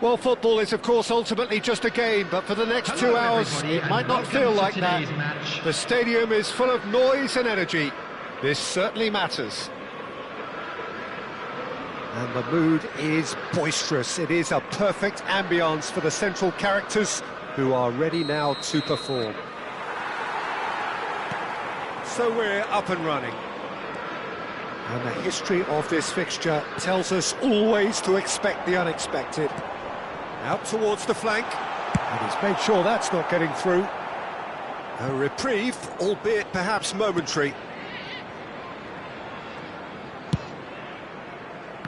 Well, football is, of course, ultimately just a game, but for the next 2 hours, it might not feel like that. The stadium is full of noise and energy. This certainly matters. And the mood is boisterous. It is a perfect ambience for the central characters who are ready now to perform. So we're up and running. And the history of this fixture tells us always to expect the unexpected. Out towards the flank, and he's made sure that's not getting through. A reprieve, albeit perhaps momentary.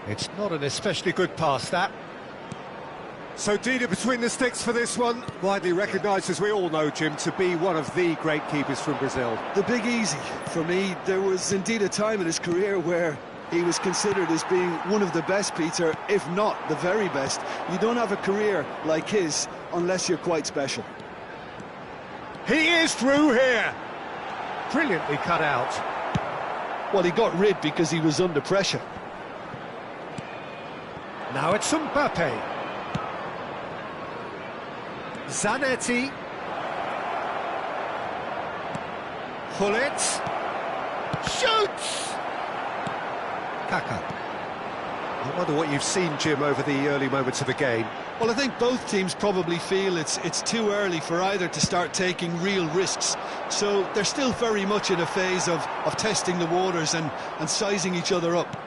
It's not an especially good pass, that. So Dida between the sticks for this one, widely recognised, as we all know, Jim, to be one of the great keepers from Brazil. The Big Easy. For me, there was indeed a time in his career where he was considered as being one of the best, Peter, if not the very best. You don't have a career like his unless you're quite special. He is through here. Brilliantly cut out. Well, he got rid because he was under pressure. Now it's Mbappe. Zanetti. Hullet. Shoots! Kaka. I wonder what you've seen, Jim, over the early moments of the game. Well, I think both teams probably feel it's too early for either to start taking real risks. So they're still very much in a phase of testing the waters and sizing each other up.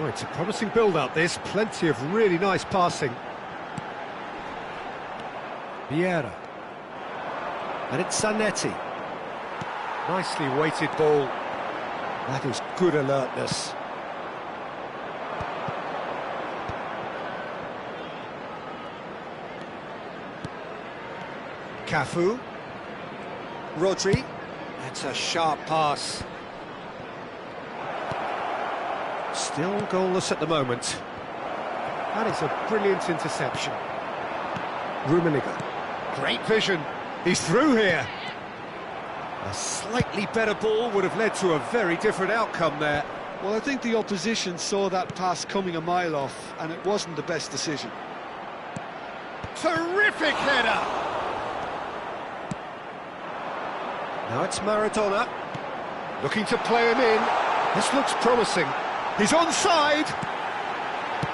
Oh, it's a promising build-up, this. Plenty of really nice passing. Vieira. And it's Zanetti. Nicely weighted ball. That is good alertness. Cafu. Rodri. That's a sharp pass. Still goalless at the moment. That is a brilliant interception. Rummenigge. Great vision. He's through here. A slightly better ball would have led to a very different outcome there. Well, I think the opposition saw that pass coming a mile off, and it wasn't the best decision. Terrific header! Now it's Maradona, looking to play him in. This looks promising. He's onside!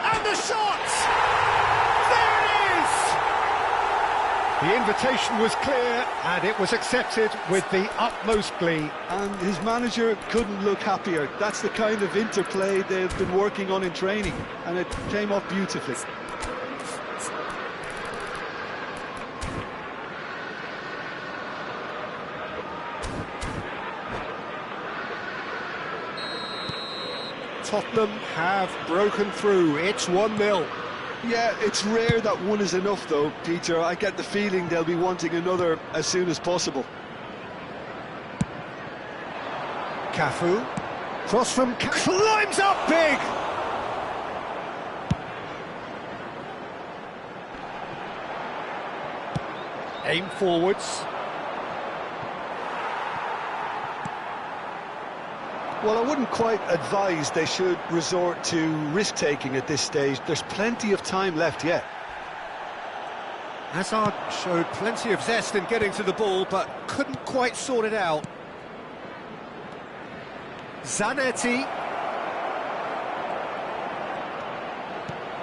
And the shot! There it is! The invitation was clear, and it was accepted with the utmost glee. And his manager couldn't look happier. That's the kind of interplay they've been working on in training, and it came off beautifully. Tottenham have broken through. It's 1-0. Yeah, it's rare that one is enough, though, Peter. I get the feeling they'll be wanting another as soon as possible. Cafu. Cross from... climbs up big! Aim forwards. Well, I wouldn't quite advise they should resort to risk-taking at this stage. There's plenty of time left yet. Hazard showed plenty of zest in getting to the ball, but couldn't quite sort it out. Zanetti.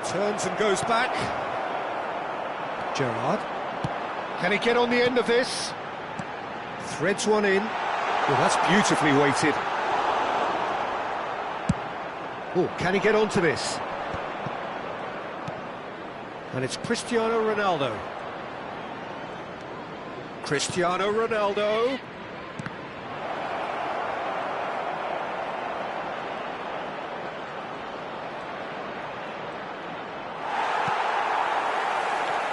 Turns and goes back. Gerrard. Can he get on the end of this? Threads one in. Well, that's beautifully weighted. Oh, can he get onto this? And it's Cristiano Ronaldo. Cristiano Ronaldo.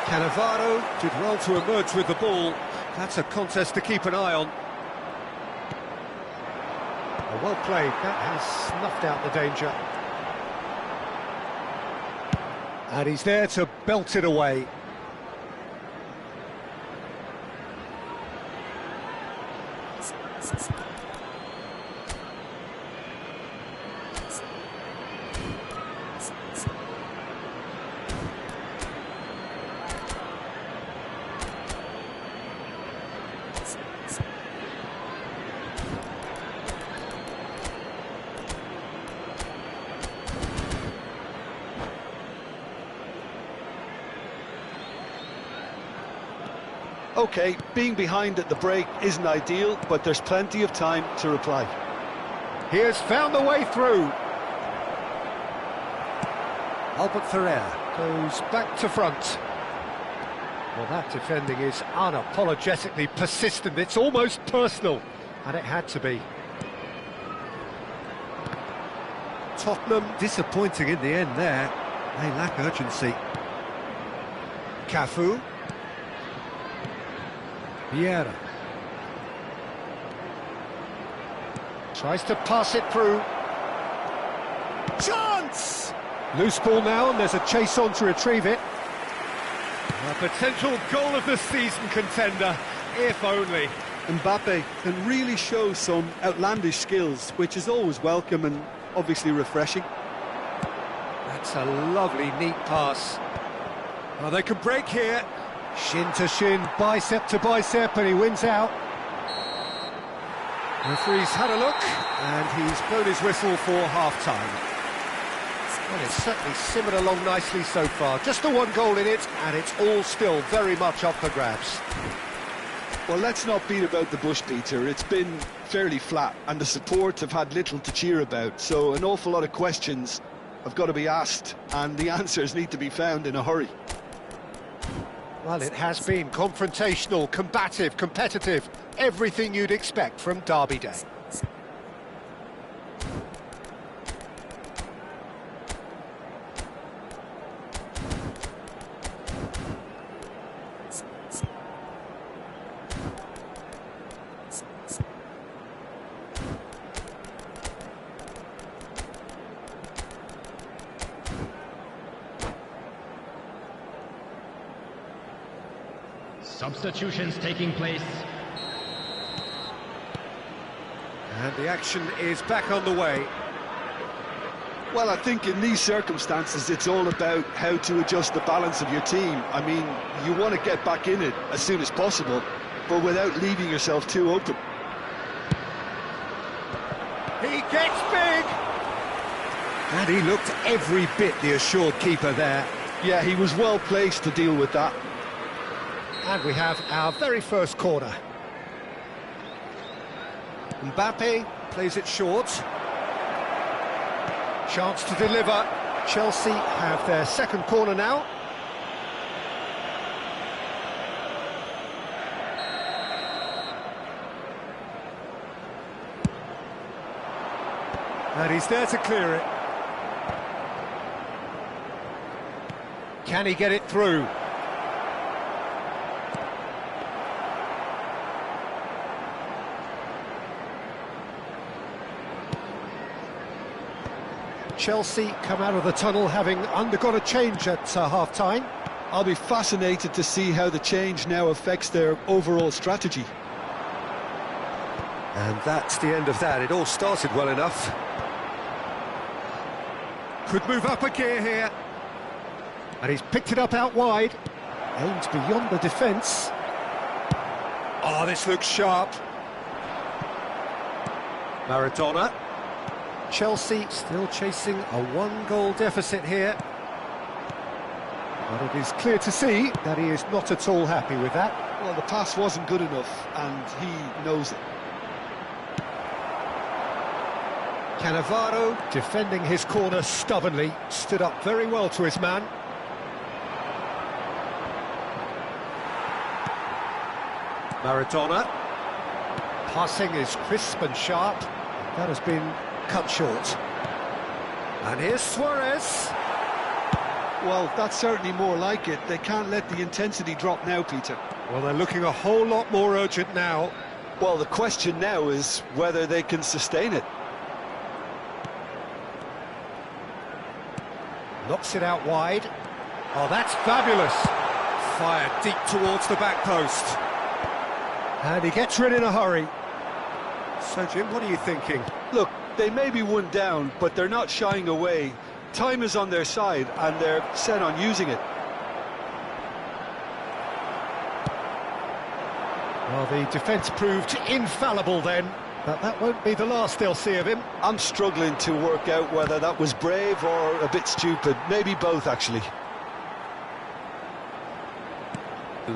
Cannavaro did well to emerge with the ball. That's a contest to keep an eye on. Well played, that has snuffed out the danger. And he's there to belt it away. OK, being behind at the break isn't ideal, but there's plenty of time to reply. He has found the way through. Albert Ferrer goes back to front. Well, that defending is unapologetically persistent. It's almost personal, and it had to be. Tottenham disappointing in the end there. They lack urgency. Cafu. Vieira. Tries to pass it through. Chance! Loose ball now, and there's a chase on to retrieve it. A potential goal of the season contender, if only. Mbappe can really show some outlandish skills, which is always welcome and obviously refreshing. That's a lovely, neat pass. Oh, they can break here. Shin to shin, bicep to bicep, and he wins out. The referee's had a look, and he's blown his whistle for half-time. Well, it's certainly simmered along nicely so far. Just the one goal in it, and it's all still very much up for grabs. Well, let's not beat about the bush, Peter. It's been fairly flat, and the support have had little to cheer about, so an awful lot of questions have got to be asked, and the answers need to be found in a hurry. Well, it has been confrontational, combative, competitive, everything you'd expect from Derby Day. Substitutions taking place. And the action is back on the way. Well, I think in these circumstances, it's all about how to adjust the balance of your team. I mean, you want to get back in it as soon as possible, but without leaving yourself too open. He gets big! And he looked every bit the assured keeper there. Yeah, he was well placed to deal with that. And we have our very first corner. Mbappe plays it short. Chance to deliver. Chelsea have their second corner now. And he's there to clear it. Can he get it through? Chelsea come out of the tunnel having undergone a change at half-time. I'll be fascinated to see how the change now affects their overall strategy. And that's the end of that. It all started well enough. Could move up a gear here. And he's picked it up out wide. Aims beyond the defence. Oh, this looks sharp. Maradona. Chelsea still chasing a one-goal deficit here. But it is clear to see that he is not at all happy with that. Well, the pass wasn't good enough, and he knows it. Cannavaro defending his corner stubbornly, stood up very well to his man. Maradona. Passing is crisp and sharp. That has been cut short. And here's Suarez. Well, that's certainly more like it. They can't let the intensity drop now, Peter. Well, they're looking a whole lot more urgent now. Well, the question now is whether they can sustain it. Knocks it out wide. Oh, that's fabulous. Fired deep towards the back post. And he gets rid in a hurry. So, Jim, what are you thinking? Look, they may be one down, but they're not shying away. Time is on their side, and they're set on using it. Well, the defence proved infallible then, but that won't be the last they'll see of him. I'm struggling to work out whether that was brave or a bit stupid. Maybe both, actually.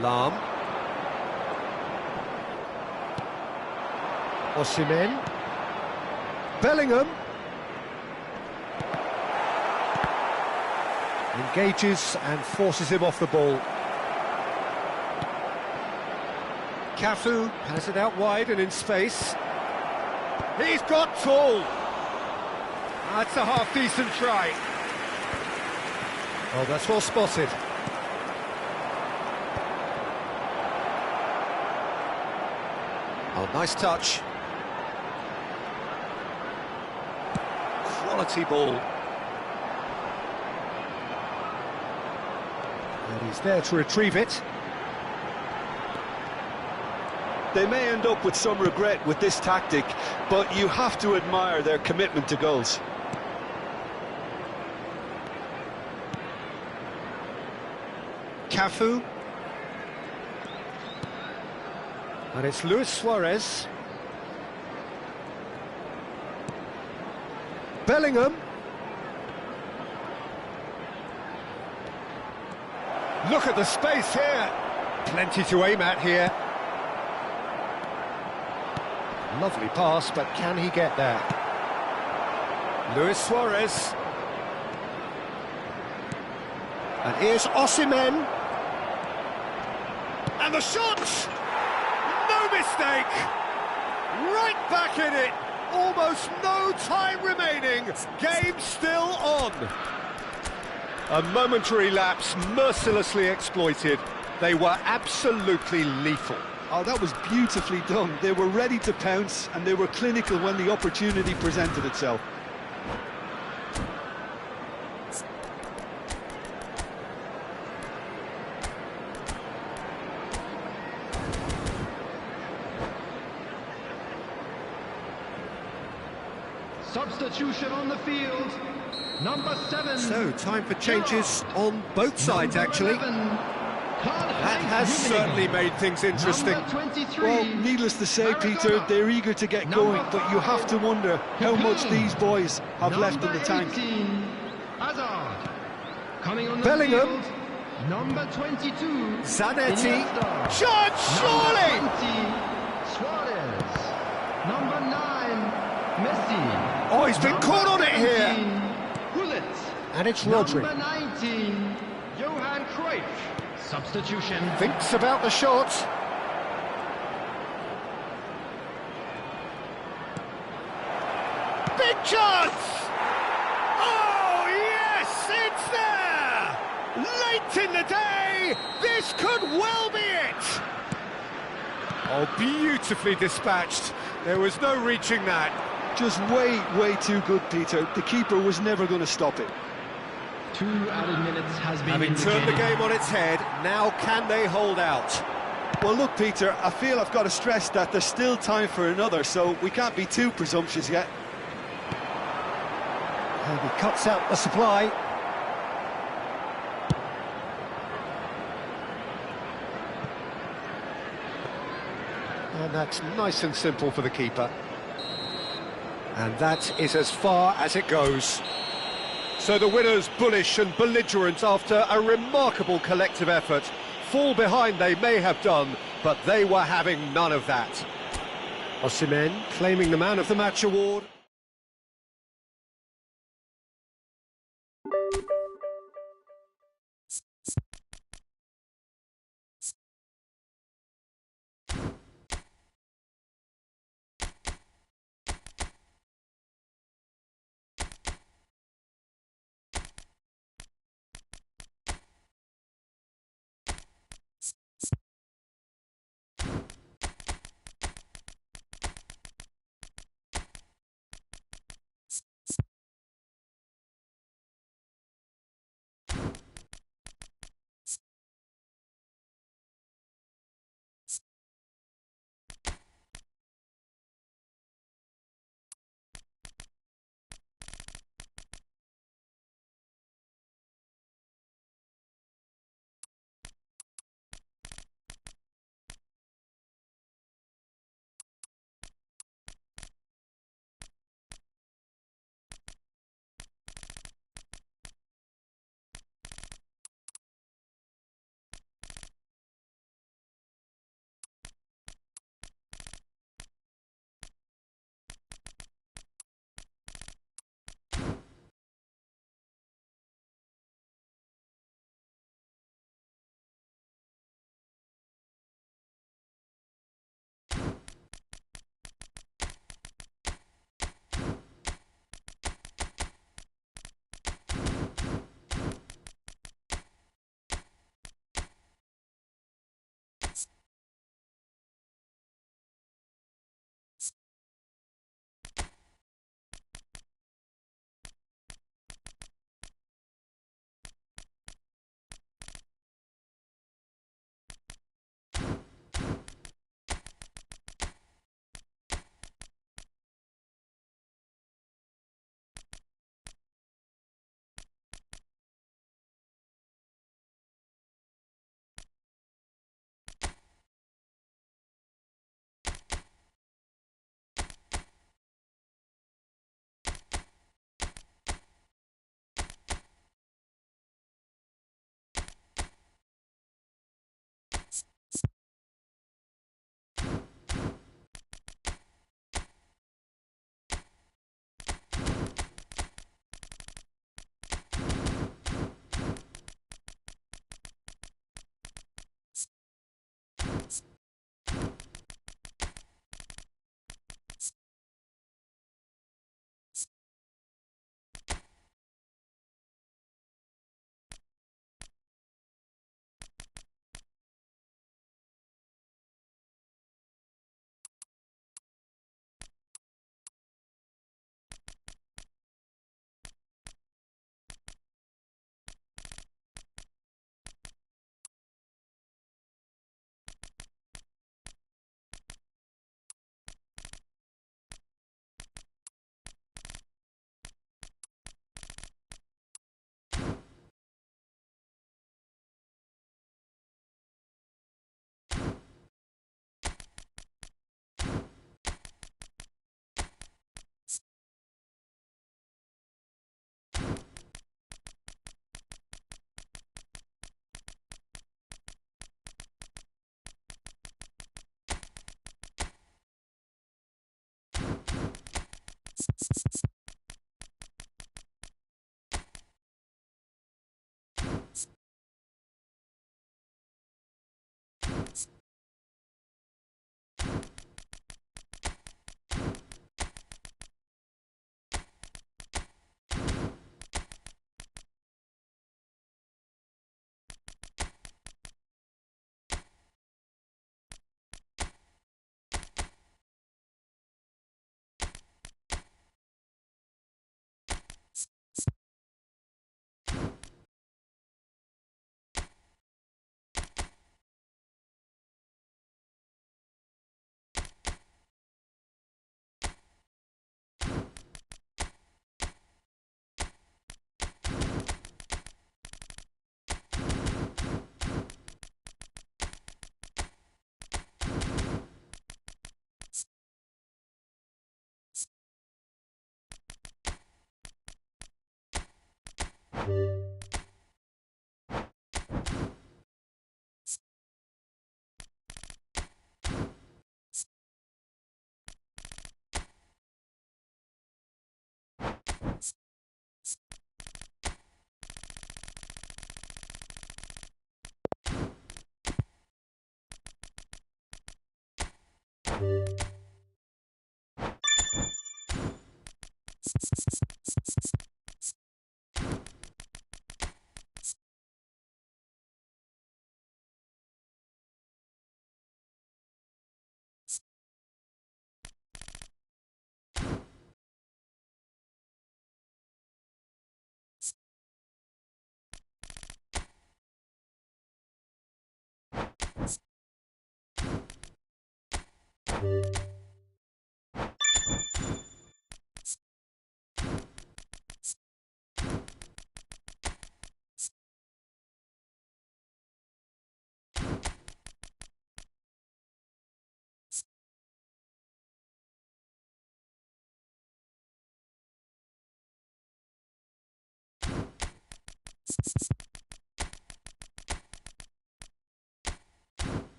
Lam. Osimhen. Bellingham. Engages and forces him off the ball. Cafu has it out wide and in space. He's got tall. That's a half-decent try. Oh, that's well spotted. Oh, nice touch. Quality ball. And he's there to retrieve it. They may end up with some regret with this tactic, but you have to admire their commitment to goals. Cafu. And it's Luis Suarez. Bellingham. Look at the space here. Plenty to aim at here. Lovely pass, but can he get there? Luis Suarez. And here's Osimhen. And the shot! No mistake! Right back in it! Almost no time remaining. Game still on. A momentary lapse mercilessly exploited. They were absolutely lethal. Oh, that was beautifully done. They were ready to pounce, and they were clinical when the opportunity presented itself. Substitution on the field, number 7. So, time for changes on both sides, actually. That has certainly made things interesting. Well, needless to say, Peter, they're eager to get going, but you have to wonder how much these boys have left in the tank. Hazard. Coming on the Bellingham. field, number 22. Zanetti. Iniesta. Shot, surely! Number 20, Suarez. Number 9, Messi. Oh, he's been caught on it here. Gullit. And it's Rodri. Number 19, Johan Cruyff. Substitution. Thinks about the shot. Big chance! Oh, yes, it's there! Late in the day, this could well be it! Oh, beautifully dispatched. There was no reaching that. Just way too good, Peter. The keeper was never going to stop it. 2 added minutes has been Having turned the game on its head, now can they hold out? Well, look, Peter, I feel I've got to stress that there's still time for another, so we can't be too presumptuous yet. And he cuts out the supply. And that's nice and simple for the keeper. And that is as far as it goes. So the winners, bullish and belligerent after a remarkable collective effort. Fall behind they may have done, but they were having none of that. Osimhen claiming the Man of the Match award.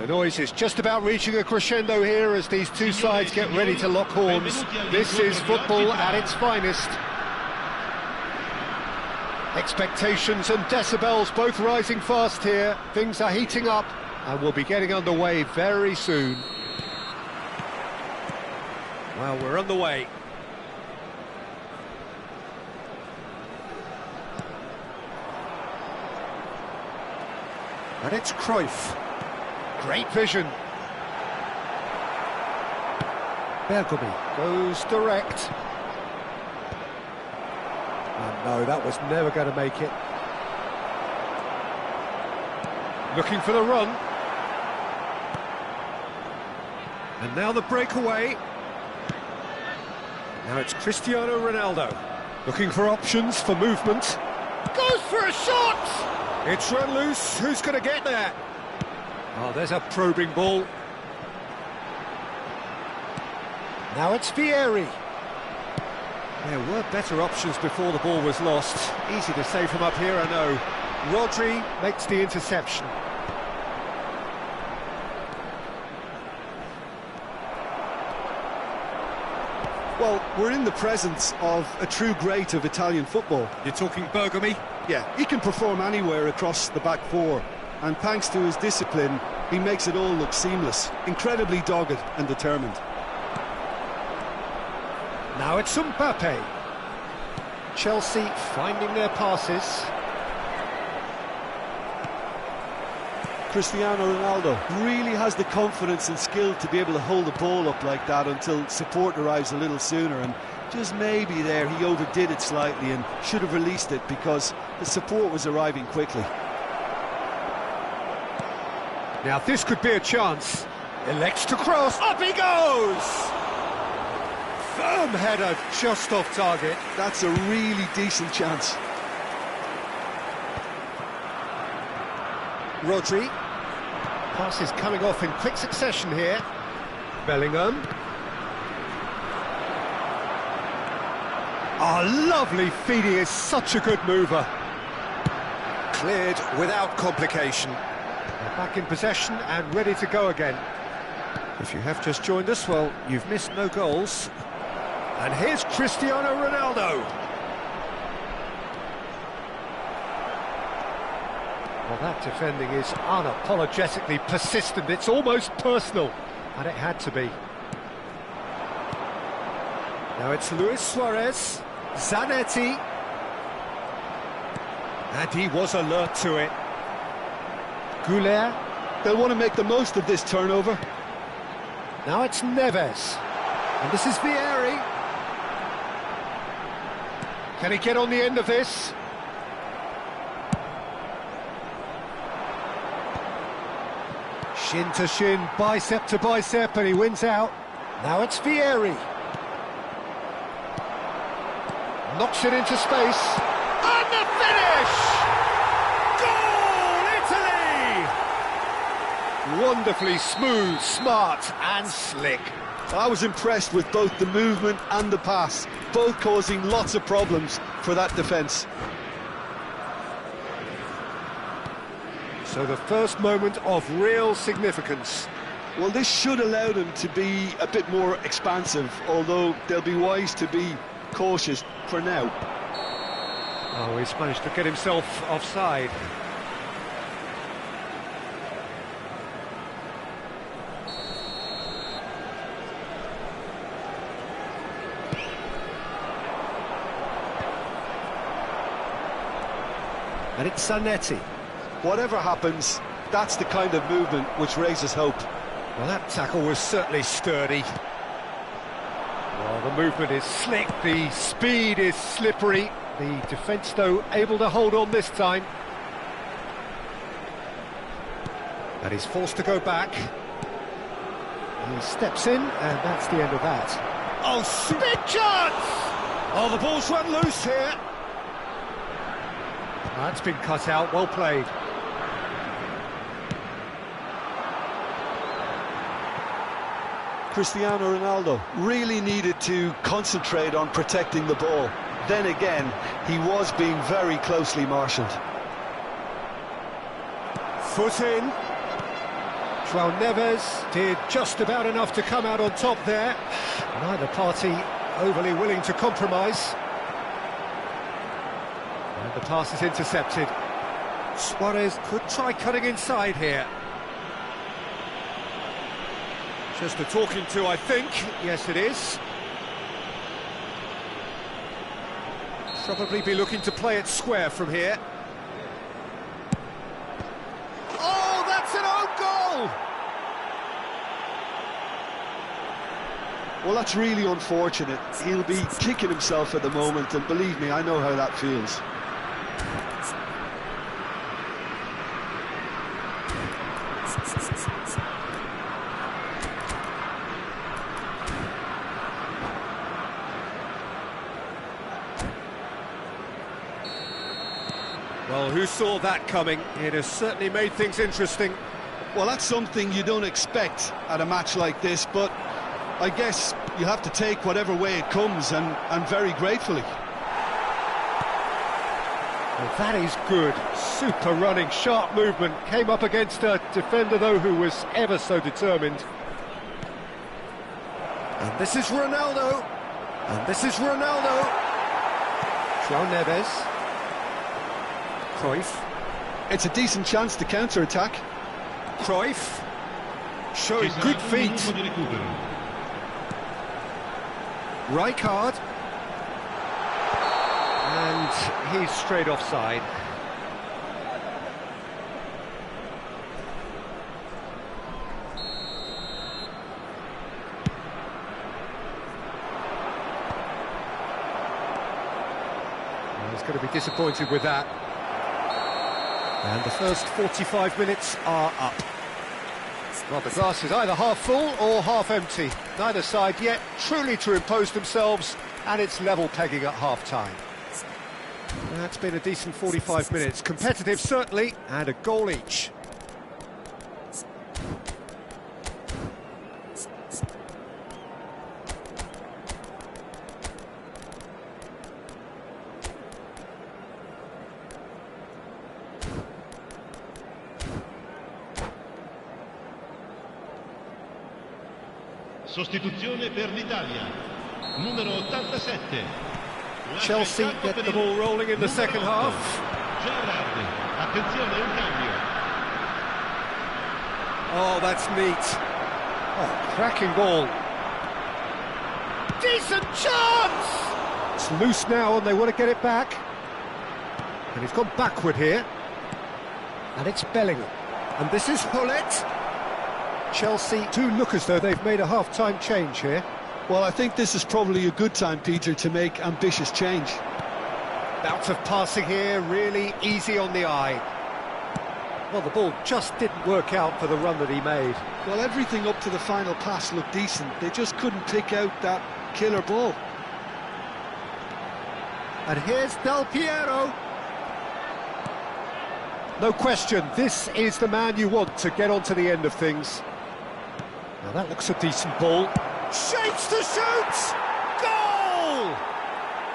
The noise is just about reaching a crescendo here as these two sides get ready to lock horns. This is football at its finest. Expectations and decibels both rising fast here. Things are heating up and we'll be getting underway very soon. Well, we're underway. And it's Cruyff. Great vision. Bergomi goes direct. Oh no, that was never going to make it. Looking for the run. And now the breakaway. Now it's Cristiano Ronaldo. Looking for options for movement. Goes for a shot! It's run loose. Who's going to get there? Oh, there's a probing ball. Now it's Vieri. There were better options before the ball was lost. Easy to say from up here, I know. Rodri makes the interception. Well, we're in the presence of a true great of Italian football. You're talking Bergomi? Yeah, he can perform anywhere across the back four, and thanks to his discipline, he makes it all look seamless. Incredibly dogged and determined. Now it's Mbappe. Chelsea finding their passes. Cristiano Ronaldo really has the confidence and skill to be able to hold the ball up like that until support arrives a little sooner, and just maybe there he overdid it slightly and should have released it because the support was arriving quickly. Now this could be a chance. Elects to cross. Up he goes! Firm header just off target. That's a really decent chance. Rodri. Passes coming off in quick succession here. Bellingham. Oh, lovely feed. He is such a good mover. Cleared without complication. They're back in possession and ready to go again. If you have just joined us, well, you've missed no goals. And here's Cristiano Ronaldo. Well, that defending is unapologetically persistent. It's almost personal, and it had to be. Now it's Luis Suarez, Zanetti, and he was alert to it. Goulet. They'll want to make the most of this turnover. Now it's Neves, and this is Vieri. Can he get on the end of this? Shin to shin, bicep to bicep, and he wins out. Now it's Vieri. Knocks it into space. And the finish! Goal, Italy! Wonderfully smooth, smart and slick. I was impressed with both the movement and the pass, both causing lots of problems for that defence. So the first moment of real significance. Well, this should allow them to be a bit more expansive, although they'll be wise to be cautious for now. Oh, he's managed to get himself offside. And it's Zanetti. Whatever happens, that's the kind of movement which raises hope. Well, that tackle was certainly sturdy. Well, the movement is slick, the speed is slippery. The defence, though, able to hold on this time. And he's forced to go back. He steps in, and that's the end of that. Oh, big chance! Oh, the ball's run loose here. That's been cut out, well played. Cristiano Ronaldo really needed to concentrate on protecting the ball. Then again, he was being very closely marshalled. Foot in. João Neves did just about enough to come out on top there. Neither party overly willing to compromise. And the pass is intercepted. Suarez could try cutting inside here. Just a talking to, I think. Yes, it is. Probably be looking to play it square from here. Oh, that's an own goal! Well, that's really unfortunate. He'll be kicking himself at the moment, and believe me, I know how that feels. Well, who saw that coming? It has certainly made things interesting. Well, that's something you don't expect at a match like this, but I guess you have to take whatever way it comes, and very gratefully. Well, that is good. Super running, sharp movement. Came up against a defender, though, who was ever so determined. And this is Ronaldo. And this is Ronaldo. João Neves. Cruyff. It's a decent chance to counter-attack. Cruyff. Showing good feet. Rijkaard. And he's straight offside. Well, he's going to be disappointed with that. And the first 45 minutes are up. Well, the glass is either half full or half empty. Neither side yet truly to impose themselves, and it's level pegging at half-time. That's been a decent 45 minutes. Competitive, certainly, and a goal each. Sostituzione per l'Italia, numero 87. Chelsea get the ball rolling in the second half. Gerrard, attenzione, un cambio. Oh, that's neat. Oh, cracking ball. Decent chance! It's loose now and they want to get it back. And he's gone backward here. And it's Bellingham. And this is Hullet. Chelsea do look as though they've made a half-time change here. Well, I think this is probably a good time, Peter, to make ambitious change. Bout of passing here, really easy on the eye. Well, the ball just didn't work out for the run that he made. Well, everything up to the final pass looked decent. They just couldn't pick out that killer ball. And here's Del Piero. No question, this is the man you want to get onto the end of things. Now that looks a decent ball. Shapes to shoot! Goal!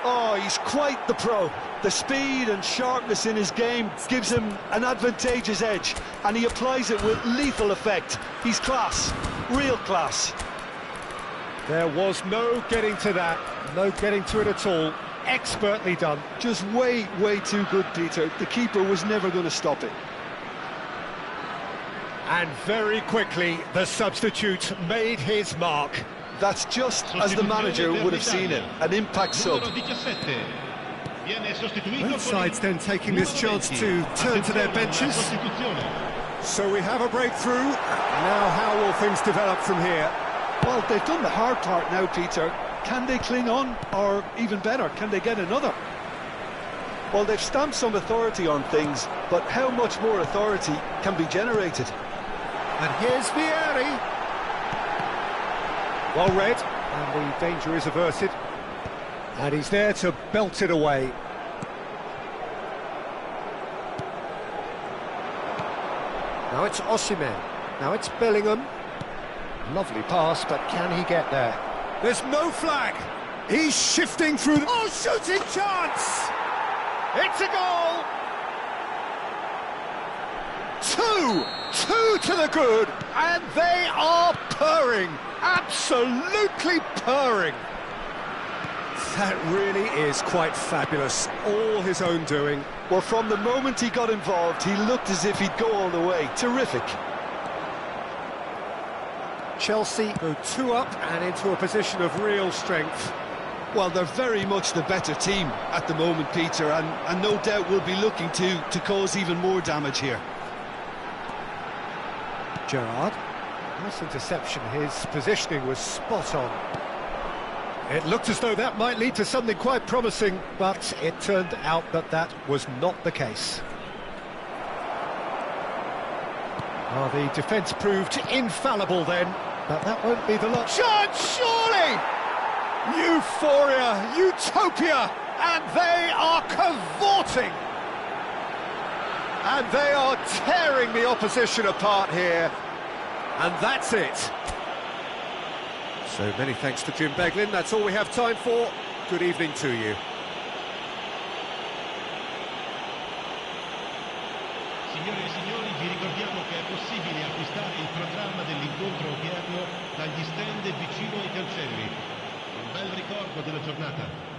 Oh, he's quite the pro. The speed and sharpness in his game gives him an advantageous edge, and he applies it with lethal effect. He's class, real class. There was no getting to that, no getting to it at all. Expertly done. Just way too good, Peter. The keeper was never going to stop it. And very quickly, the substitute made his mark. That's just as the manager would have seen it, an impact sub. Both sides then taking this chance to turn to their benches. So we have a breakthrough. Now how will things develop from here? Well, they've done the hard part now, Peter. Can they cling on, or even better, can they get another? Well, they've stamped some authority on things, but how much more authority can be generated? And here's Vieri. Well read, and the danger is averted. And he's there to belt it away. Now it's Osimhen. Now it's Bellingham. Lovely pass, but can he get there? There's no flag. He's shifting through the... Oh, shooting chance! It's a goal! Two! Two to the good, and they are purring, absolutely purring. That really is quite fabulous, all his own doing. Well, from the moment he got involved, he looked as if he'd go all the way. Terrific. Chelsea go 2 up and into a position of real strength. Well, they're very much the better team at the moment, Peter, and no doubt will be looking to cause even more damage here. Gerrard, nice interception, his positioning was spot on. It looked as though that might lead to something quite promising, but it turned out that that was not the case. Well, the defence proved infallible then, but that won't be the last shot, surely! Euphoria, utopia, and they are cavorting! And they are tearing the opposition apart here, and that's it. So many thanks to Jim Beglin, that's all we have time for. Good evening to you. Signore e signori, vi ricordiamo che è possibile acquistare il programma dell'incontro odierno dagli stand vicino ai cancelli. Un bel ricordo della giornata.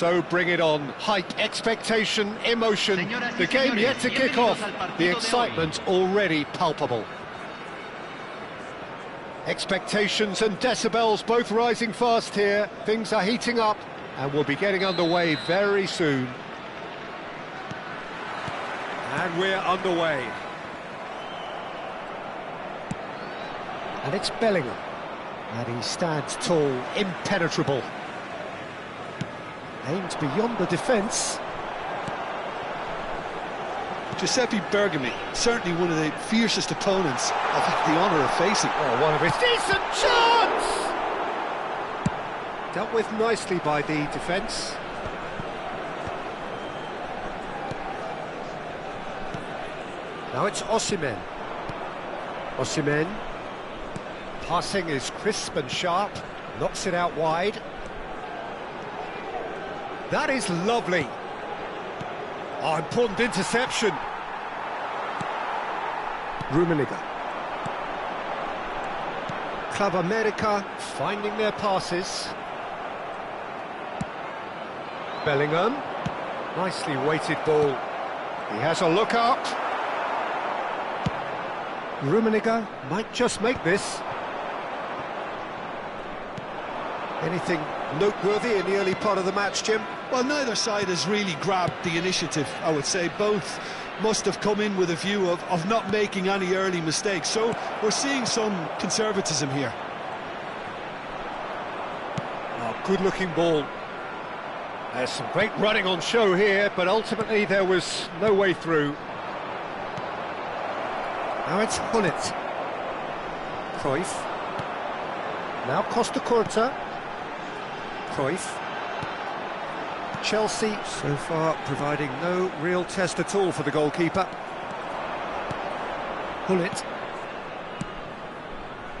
So bring it on. Hype, expectation, emotion. The game yet to kick off. The excitement already palpable. Expectations and decibels both rising fast here. Things are heating up and we'll be getting underway very soon. And we're underway. And it's Bellingham. And he stands tall, impenetrable. Aimed beyond the defence. Giuseppe Bergami, certainly one of the fiercest opponents I've had the honour of facing. Oh, one of his decent chance! Dealt with nicely by the defence. Now it's Osimhen. Osimhen. Passing is crisp and sharp. Knocks it out wide. That is lovely. Oh, important interception. Rummenigge. Club America finding their passes. Bellingham. Nicely weighted ball. He has a look up. Rummenigge might just make this. Anything noteworthy in the early part of the match, Jim? Well, neither side has really grabbed the initiative, I would say. Both must have come in with a view of not making any early mistakes. So we're seeing some conservatism here. Oh, good-looking ball. There's some great running on show here, but ultimately there was no way through. Now it's Hullet. Cruyff. Now Costa Curta. Cruyff. Chelsea so far providing no real test at all for the goalkeeper. Hullet.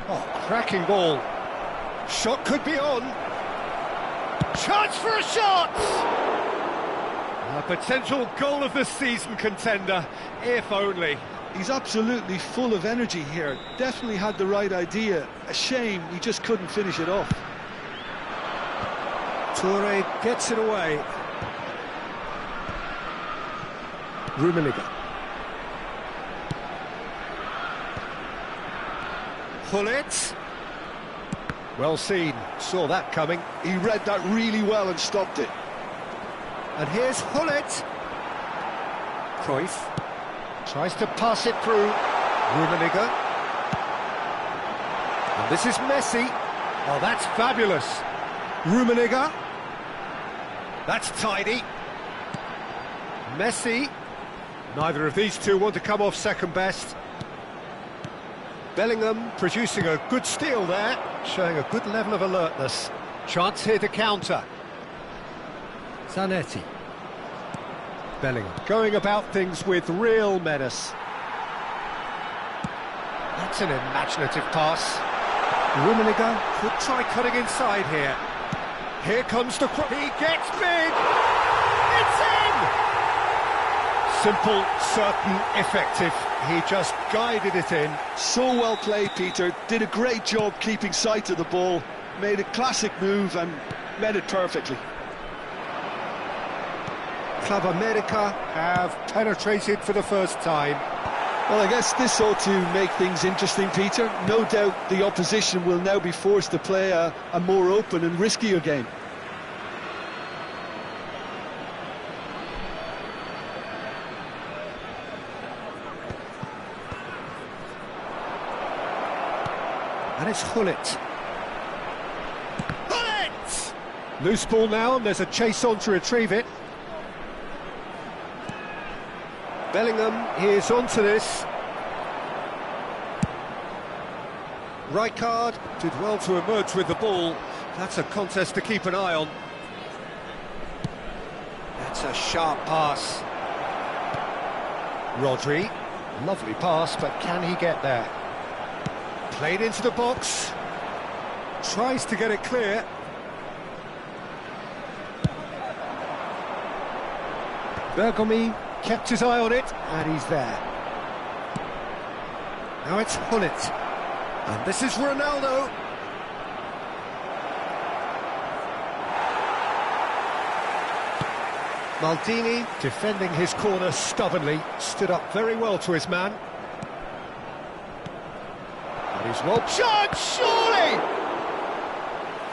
Oh, cracking ball. Shot could be on. Chance for a shot! A potential goal of the season contender, if only. He's absolutely full of energy here. Definitely had the right idea. A shame he just couldn't finish it off. Toure gets it away. Rummenigge. Hullet. Well seen, saw that coming. He read that really well and stopped it. And here's Hullet. Cruyff tries to pass it through. Rummenigge. And this is Messi. Oh, that's fabulous. Rummenigge. That's tidy. Messi. Neither of these two want to come off second best. Bellingham producing a good steal there, showing a good level of alertness. Chance here to counter. Zanetti. Bellingham going about things with real menace. That's an imaginative pass. Rummenigge could try cutting inside here. Here comes the cross. He gets big! It's in! Simple, certain, effective. He just guided it in. So well played, Peter. Did a great job keeping sight of the ball. Made a classic move and met it perfectly. Club America have penetrated for the first time. Well, I guess this ought to make things interesting, Peter. No doubt the opposition will now be forced to play a more open and riskier game. And it's Hullet. Hullet! Loose ball now, and there's a chase on to retrieve it. Bellingham is onto this. Rijkaard did well to emerge with the ball. That's a contest to keep an eye on. That's a sharp pass. Rodri, lovely pass, but can he get there? Played into the box, tries to get it clear. Bergomi kept his eye on it, and he's there. Now it's Hullet, and this is Ronaldo. Maldini, defending his corner stubbornly, stood up very well to his man. And he's well shot, surely!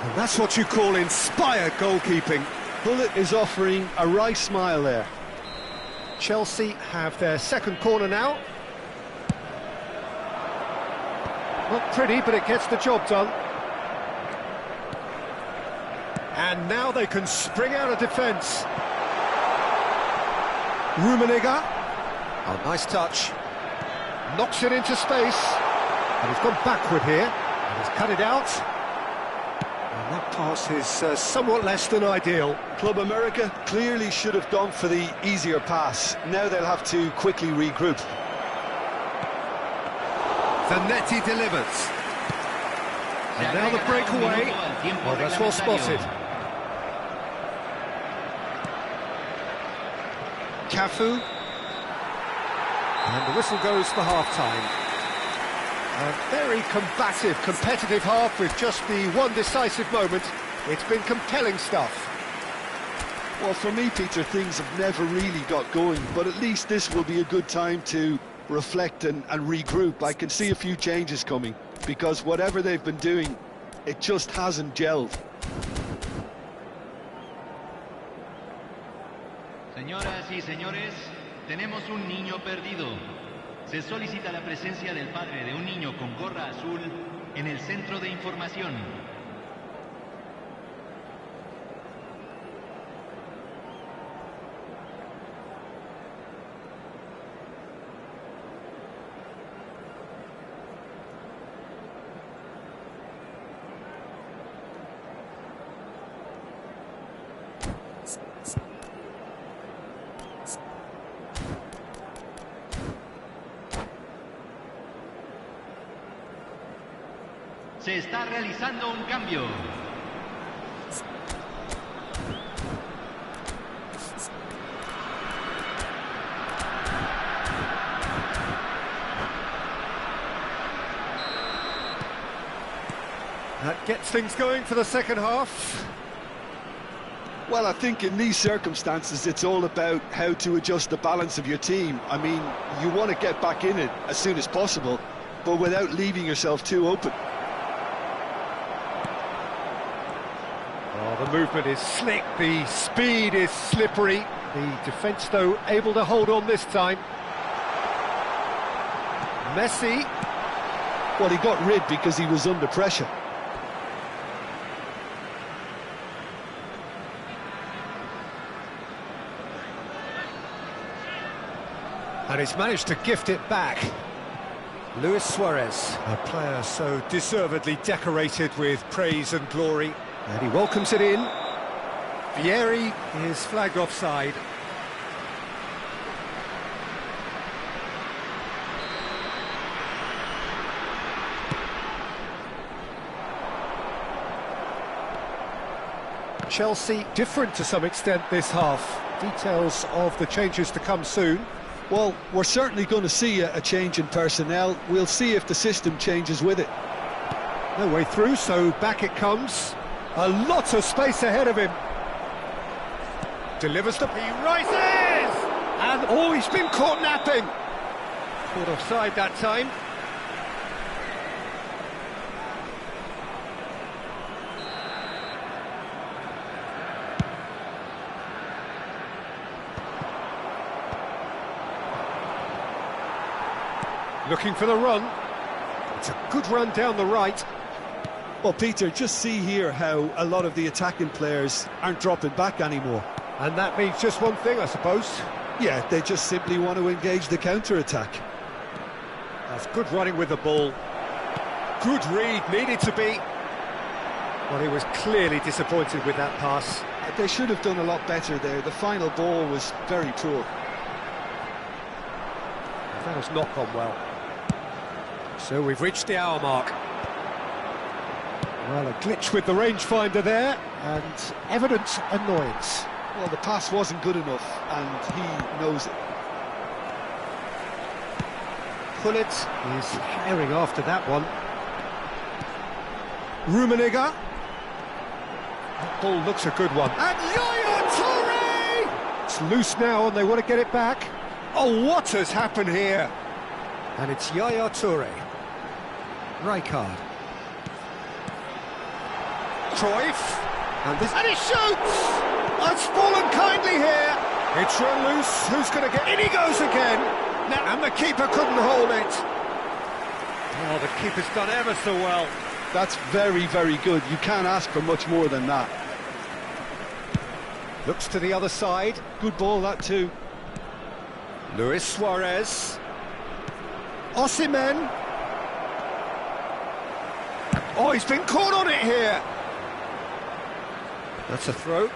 And that's what you call inspired goalkeeping. Hullet is offering a right smile there. Chelsea have their second corner now. Not pretty, but it gets the job done. And now they can spring out of defence. Rummenigge. Oh, nice touch. Knocks it into space. And he's gone backward here. And he's cut it out. And that pass is somewhat less than ideal. Club America clearly should have gone for the easier pass. Now they'll have to quickly regroup. Zanetti delivers. And now the breakaway. Well, that's well spotted. Cafu. And the whistle goes for half-time. A very combative, competitive half with just the one decisive moment. It's been compelling stuff. Well, for me, Peter, things have never really got going, but at least this will be a good time to reflect and regroup. I can see a few changes coming, because whatever they've been doing, it just hasn't gelled. Señoras y señores, tenemos un niño perdido. Se solicita la presencia del padre de un niño con gorra azul en el centro de información. Se está realizando un cambio. That gets things going for the second half. Well, I think in these circumstances, it's all about how to adjust the balance of your team. I mean, you want to get back in it as soon as possible, but without leaving yourself too open. Oh, the movement is slick, the speed is slippery. The defence, though, able to hold on this time. Messi. Well, he got rid because he was under pressure. And he's managed to gift it back. Luis Suarez, a player so deservedly decorated with praise and glory. And he welcomes it in. Vieri is flagged offside. Chelsea different to some extent this half. Details of the changes to come soon. Well, we're certainly going to see a change in personnel. We'll see if the system changes with it. No way through, so back it comes. A lot of space ahead of him. Delivers the... He rises! And, oh, he's been caught napping. Caught offside that time. Looking for the run. It's a good run down the right. Well, Peter, just see here how a lot of the attacking players aren't dropping back anymore. And that means just one thing, I suppose. Yeah, they just simply want to engage the counter-attack. That's good running with the ball. Good read, needed to be. Well, he was clearly disappointed with that pass. They should have done a lot better there. The final ball was very poor. That has not gone well. So we've reached the hour mark. Well, a glitch with the rangefinder there, and evident annoyance. Well, the pass wasn't good enough, and he knows it. Pullet is herring after that one. Rummenigge. That ball looks a good one. And Yaya Toure! It's loose now, and they want to get it back. Oh, what has happened here? And it's Yaya Toure. Rijkaard. Cruyff. And he shoots! It's fallen kindly here. It's run loose. Who's going to get... In he goes again. Now, and the keeper couldn't hold it. Oh, the keeper's done ever so well. That's very, very good. You can't ask for much more than that. Looks to the other side. Good ball, that too. Luis Suarez. Osimhen. Oh, he's been caught on it here. That's a throw.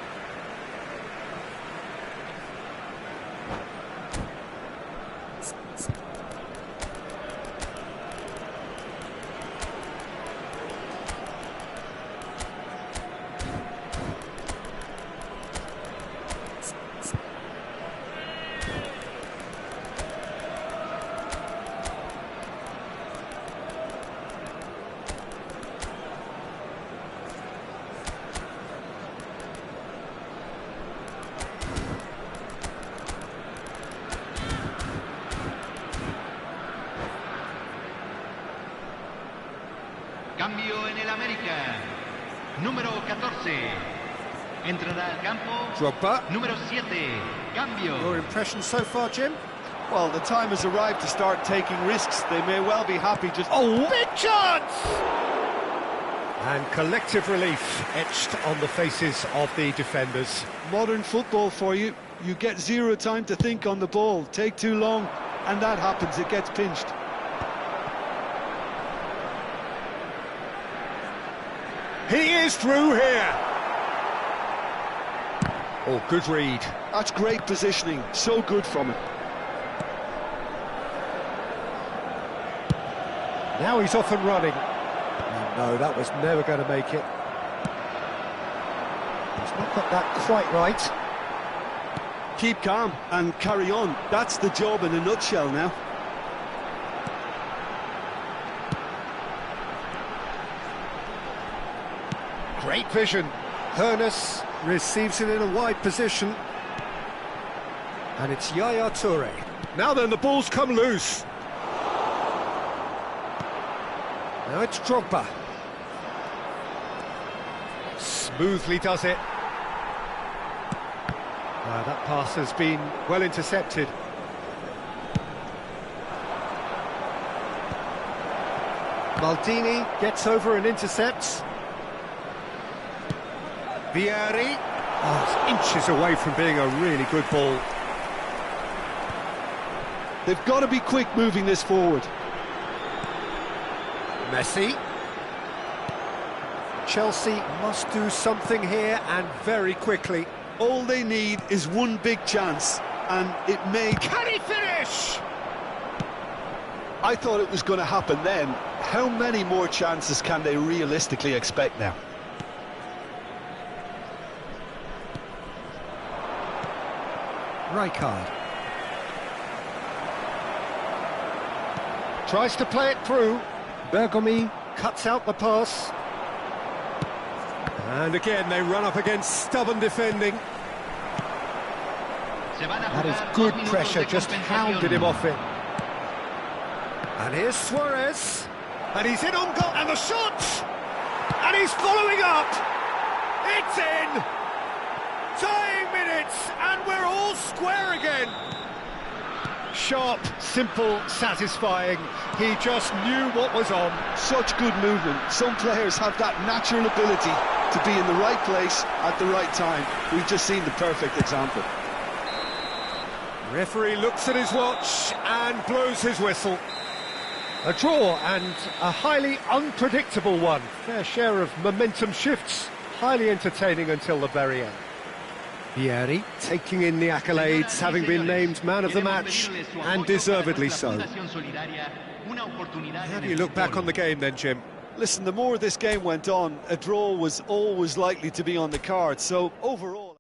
Cambio en el América. Número 14. Entrará al campo. Drogba. Número 7. Cambio. Your impression so far, Jim? Well, the time has arrived to start taking risks. They may well be happy just... Oh, big chance! And collective relief etched on the faces of the defenders. Modern football for you. You get zero time to think on the ball. Take too long, and that happens. It gets pinched. He is through here. Oh, good read. That's great positioning. So good from him. Now he's off and running. He No, that was never going to make it. He's not got that quite right. Keep calm and carry on. That's the job in a nutshell now. Great vision. Hernus receives it in a wide position. And it's Yaya Toure. Now then, the ball's come loose. Now it's Drogba. Smoothly does it. That pass has been well intercepted. Maldini gets over and intercepts. Vieri. Oh, it's inches away from being a really good ball. They've got to be quick moving this forward. Messi. Chelsea must do something here, and very quickly. All they need is one big chance, and it may... Can he finish? I thought it was going to happen then. How many more chances can they realistically expect now? Rijkaard. Tries to play it through. Bergomi cuts out the pass. And again, they run up against stubborn defending. That is good pressure, just hounded him off it. And here's Suarez. And he's in on goal, and the shot! And he's following up! It's in! Tying minutes, and we're all square again! Sharp, simple, satisfying. He just knew what was on. Such good movement. Some players have that natural ability to be in the right place at the right time. We've just seen the perfect example. Referee looks at his watch and blows his whistle. A draw, and a highly unpredictable one. Fair share of momentum shifts. Highly entertaining until the very end. Vieri taking in the accolades, having been named man of the match, and deservedly so. How do you look back on the game then, Jim? Listen, the more this game went on, a draw was always likely to be on the card, so overall...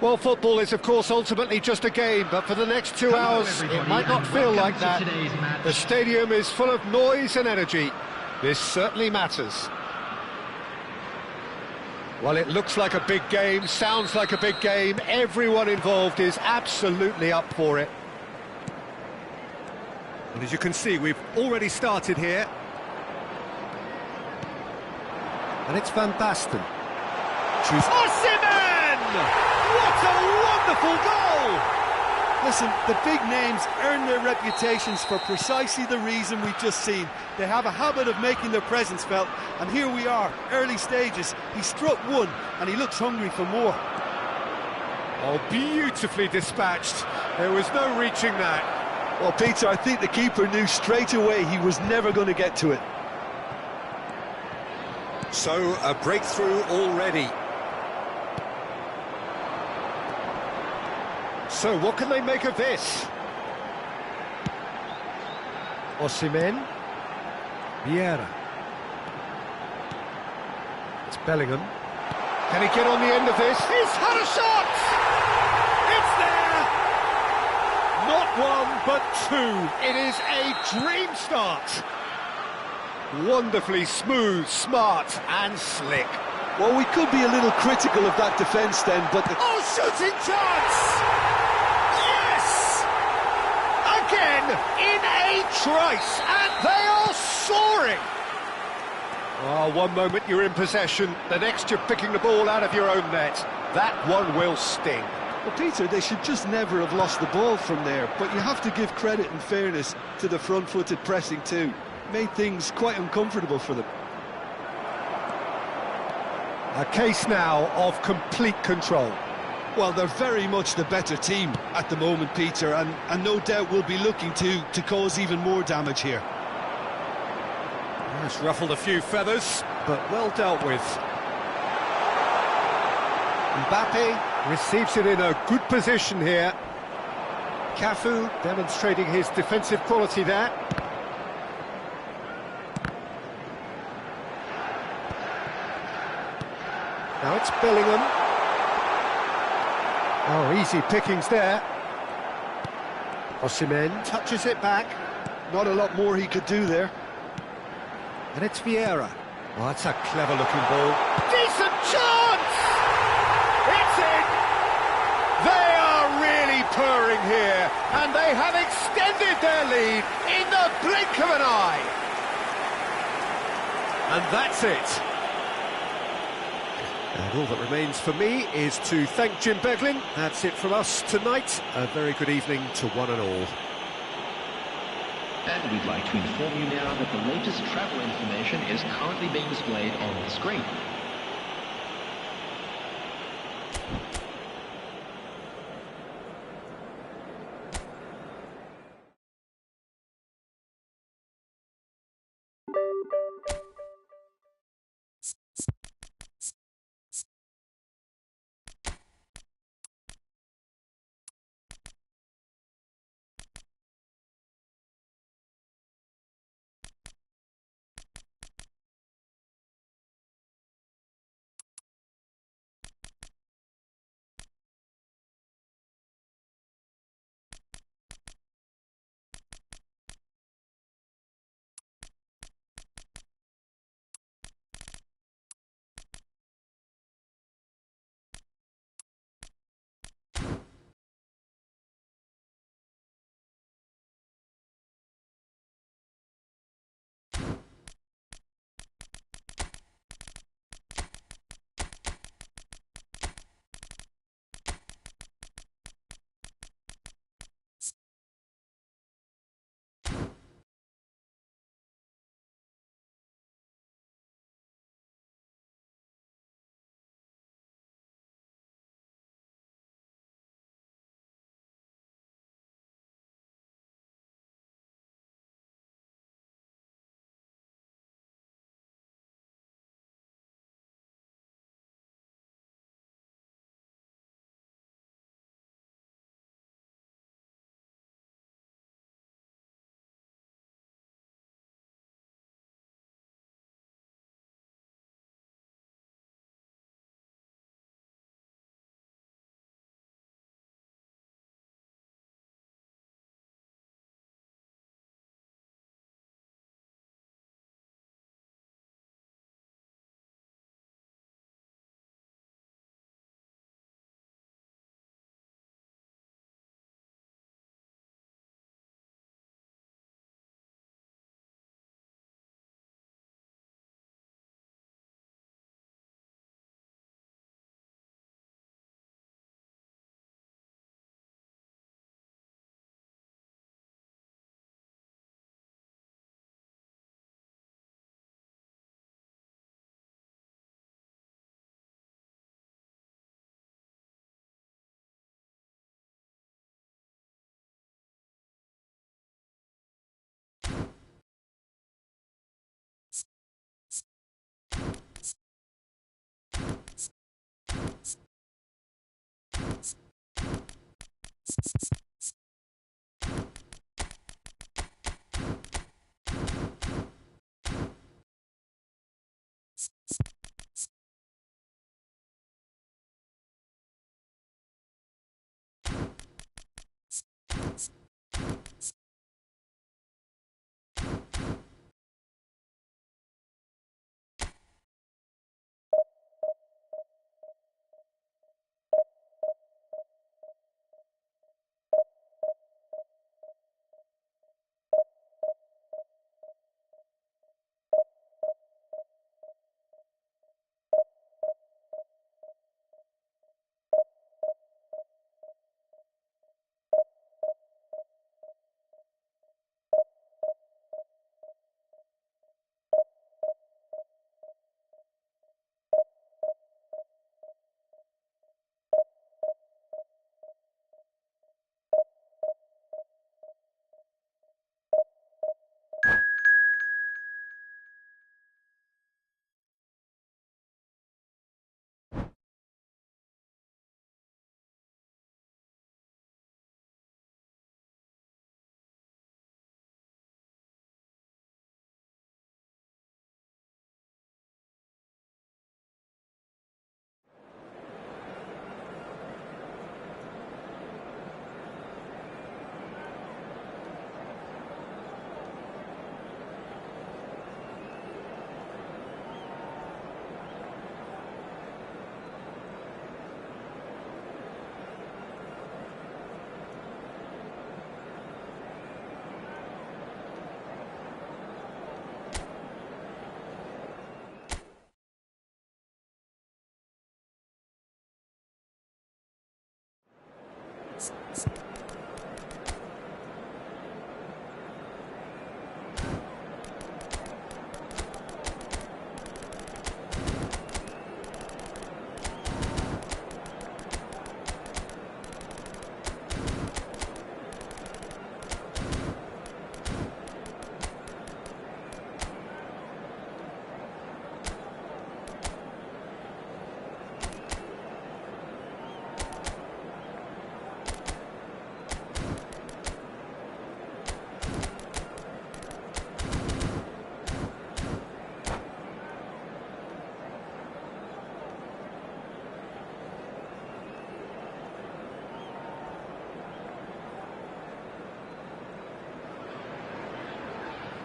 Well, football is, of course, ultimately just a game, but for the next 2 hours, it might not feel like that. The stadium is full of noise and energy. This certainly matters. Well, it looks like a big game, sounds like a big game. Everyone involved is absolutely up for it. And as you can see, we've already started here. And it's Van Basten. Osimhen! What a wonderful goal! Listen, the big names earn their reputations for precisely the reason we've just seen. They have a habit of making their presence felt, and here we are, early stages. He struck one, and he looks hungry for more. Oh, beautifully dispatched. There was no reaching that. Well, Peter, I think the keeper knew straight away he was never going to get to it. So, a breakthrough already. So, what can they make of this? Osimhen. Vieira. It's Bellingham. Can he get on the end of this? He's had a shot! It's there! Not one, but two. It is a dream start. Wonderfully smooth, smart and slick. Well, we could be a little critical of that defence then, but... Oh, shooting chance! Yes! Again, in a trice, and they are soaring! Oh, one moment you're in possession, the next you're picking the ball out of your own net. That one will sting. Well, Peter, they should just never have lost the ball from there, but you have to give credit and fairness to the front-footed pressing too. Made things quite uncomfortable for them. A case now of complete control. Well, they're very much the better team at the moment, Peter, and no doubt will be looking to cause even more damage here. It's ruffled a few feathers, but well dealt with. Mbappe receives it in a good position here. Cafu demonstrating his defensive quality there. Now it's Bellingham. Oh, easy pickings there. Osimhen touches it back. Not a lot more he could do there. And it's Vieira. Oh, that's a clever-looking ball. Decent chance! It's in! They are really purring here, and they have extended their lead in the blink of an eye. And that's it. And all that remains for me is to thank Jim Beglin. That's it from us tonight. A very good evening to one and all. And we'd like to inform you now that the latest travel information is currently being displayed on the screen.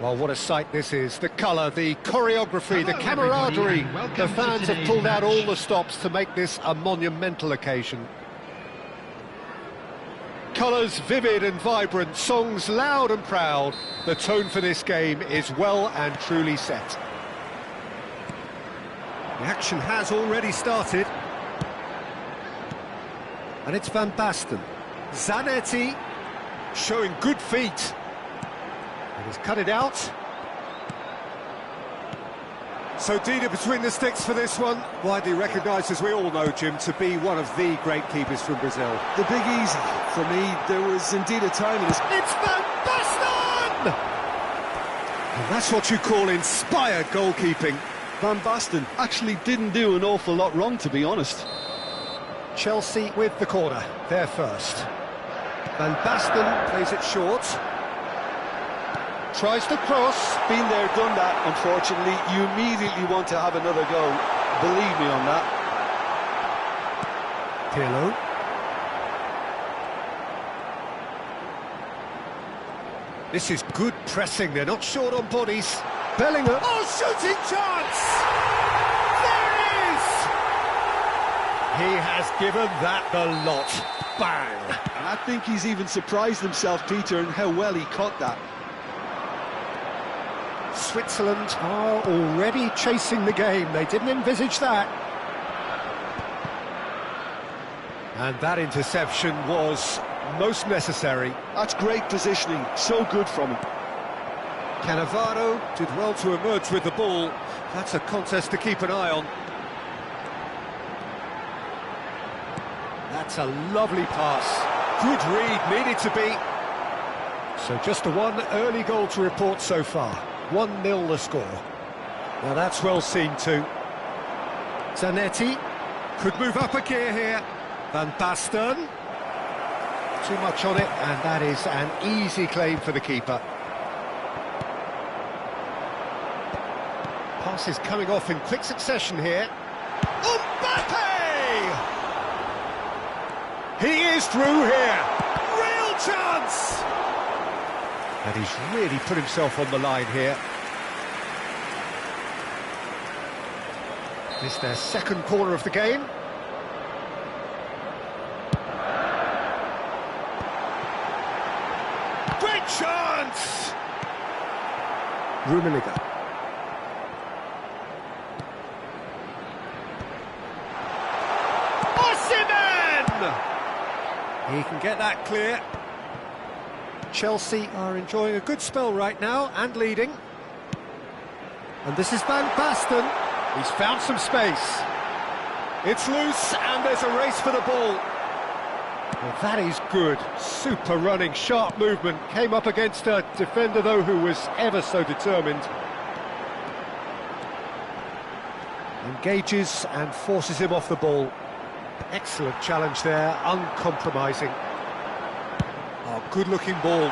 Well, what a sight this is. The colour, the choreography, the camaraderie. The fans have pulled out all the stops to make this a monumental occasion. Colours vivid and vibrant, songs loud and proud. The tone for this game is well and truly set. The action has already started. And it's Van Basten. Zanetti showing good feet. And he's cut it out. So Dida between the sticks for this one. Widely recognised, as we all know, Jim, to be one of the great keepers from Brazil. The big easy. For me, there was indeed a time in this... It's Van Basten! And that's what you call inspired goalkeeping. Van Basten actually didn't do an awful lot wrong, to be honest. Chelsea with the corner, there first. Van Basten plays it short. Tries to cross. Been there, done that, unfortunately. You immediately want to have another go. Believe me on that. Pirlo. This is good pressing, they're not short on bodies. Bellingham. Oh, shooting chance! There it is! He has given that the lot. Bang! And I think he's even surprised himself, Peter, in how well he caught that. Switzerland are already chasing the game. They didn't envisage that. And that interception was most necessary. That's great positioning, so good from him. Cannavaro did well to emerge with the ball. That's a contest to keep an eye on. That's a lovely pass. Good read, needed to be. So just the one early goal to report so far. 1-0 the score. Now that's well seen too. Zanetti could move up a gear here. Van Basten. Too much on it, and that is an easy claim for the keeper. Passes coming off in quick succession here. Mbappe! He is through here. Real chance! And he's really put himself on the line here. This is their second corner of the game. Great chance! Rummenigge. He can get that clear. Chelsea are enjoying a good spell right now and leading. And this is Van Basten. He's found some space. It's loose and there's a race for the ball. Well, that is good. Super running, sharp movement. Came up against a defender, though, who was ever so determined. Engages and forces him off the ball. Excellent challenge there, uncompromising. Oh, good-looking ball.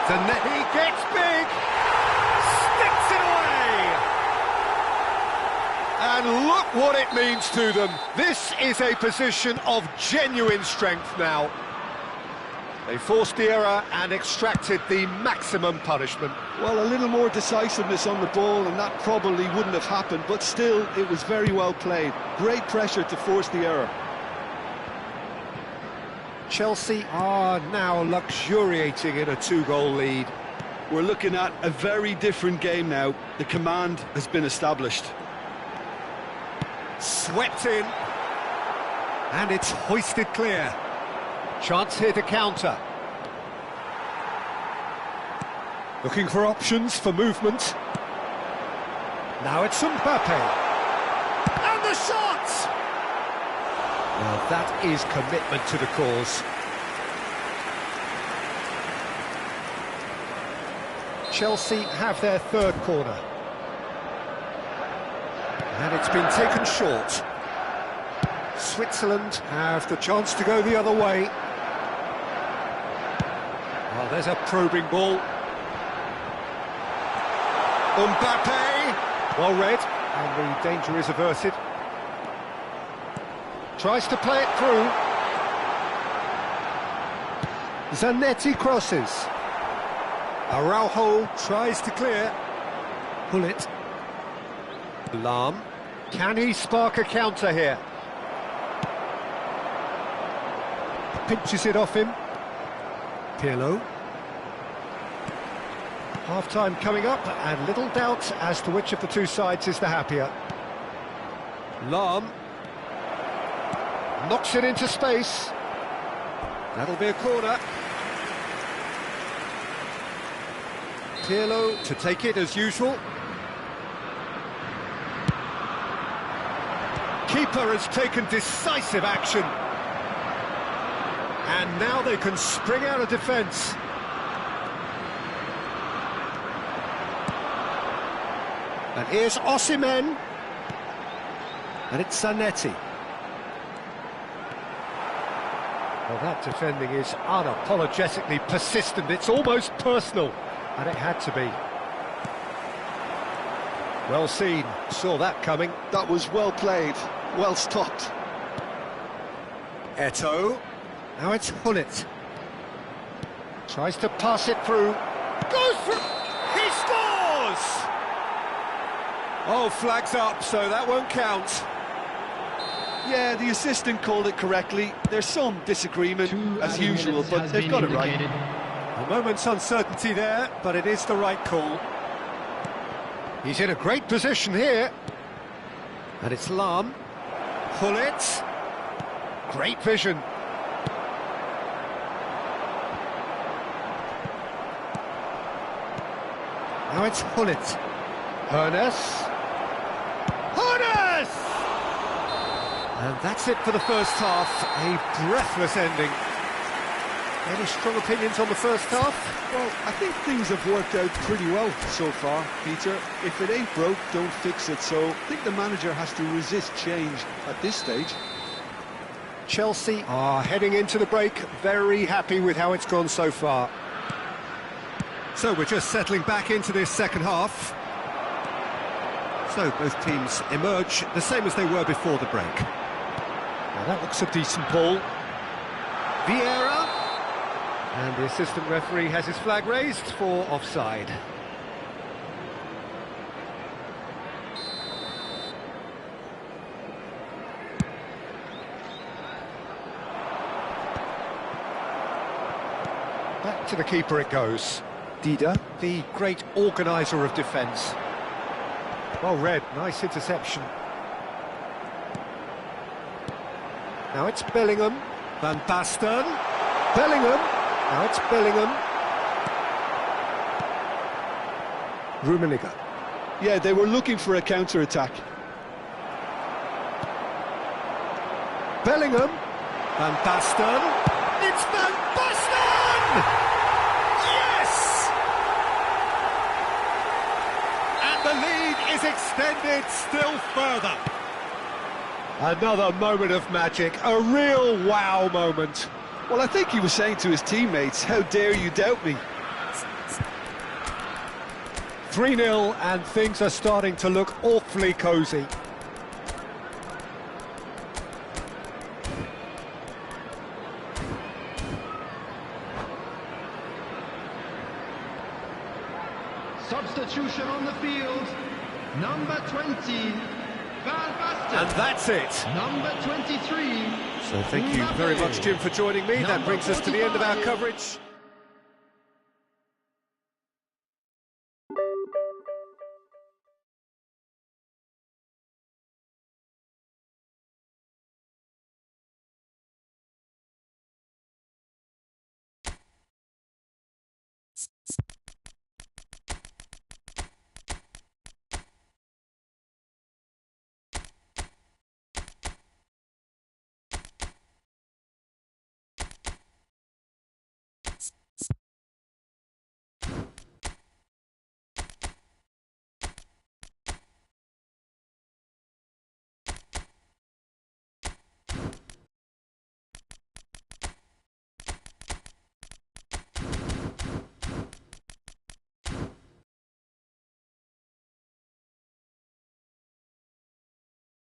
The net, he gets big! Sticks it away! And look what it means to them. This is a position of genuine strength now. They forced the error and extracted the maximum punishment. Well, a little more decisiveness on the ball and that probably wouldn't have happened, but still, it was very well played. Great pressure to force the error. Chelsea are now luxuriating in a two-goal lead. We're looking at a very different game now. The command has been established. Swept in. And it's hoisted clear. Chance here to counter. Looking for options for movement. Now it's Mbappe. And the shot! Well, that is commitment to the cause. Chelsea have their third corner. And it's been taken short. Switzerland have the chance to go the other way. Oh, there's a probing ball. Mbappe! Well read, and the danger is averted. Tries to play it through. Zanetti crosses. Araujo tries to clear. Pull it. Lahm. Can he spark a counter here? Pinches it off him. Pirlo. Half-time coming up, and little doubt as to which of the two sides is the happier. Lahm. Knocks it into space. That'll be a corner. Pirlo to take it as usual. Keeper has taken decisive action. And now they can spring out of defence. And here's Osimhen. And it's Zanetti. Well, that defending is unapologetically persistent. It's almost personal, and it had to be. Well seen, saw that coming. That was well played, well stopped. Eto'o. Now it's Hullet. Tries to pass it through. Goes through. He scores! Oh, flags up, so that won't count. Yeah, the assistant called it correctly. There's some disagreement, as usual, but they've got it right. A moment's uncertainty there, but it is the right call. He's in a great position here. And it's Lahm. Pull it. Great vision. Now it's Hullet. Hoeneß. Hoeneß! And that's it for the first half. A breathless ending. Any strong opinions on the first half? Well, I think things have worked out pretty well so far, Peter. If it ain't broke, don't fix it. So I think the manager has to resist change at this stage. Chelsea are heading into the break, very happy with how it's gone so far. So we're just settling back into this second half. So both teams emerge the same as they were before the break. Now that looks a decent ball. Vieira. And the assistant referee has his flag raised for offside. Back to the keeper it goes. Dida, the great organiser of defence. Well read, nice interception. Now it's Bellingham. Van Basten. Bellingham. Now it's Bellingham. Rummenigge. Yeah, they were looking for a counter-attack. Bellingham. Van Basten. It's Van Basten! Yes! And the lead is extended still further. Another moment of magic, a real wow moment. Well, I think he was saying to his teammates, how dare you doubt me? 3-0 and things are starting to look awfully cosy. Substitution on the field. Number 20, Van Basten. And that's it. Number 23. So thank you very much, Jim, for joining me. That brings us to the end of our coverage.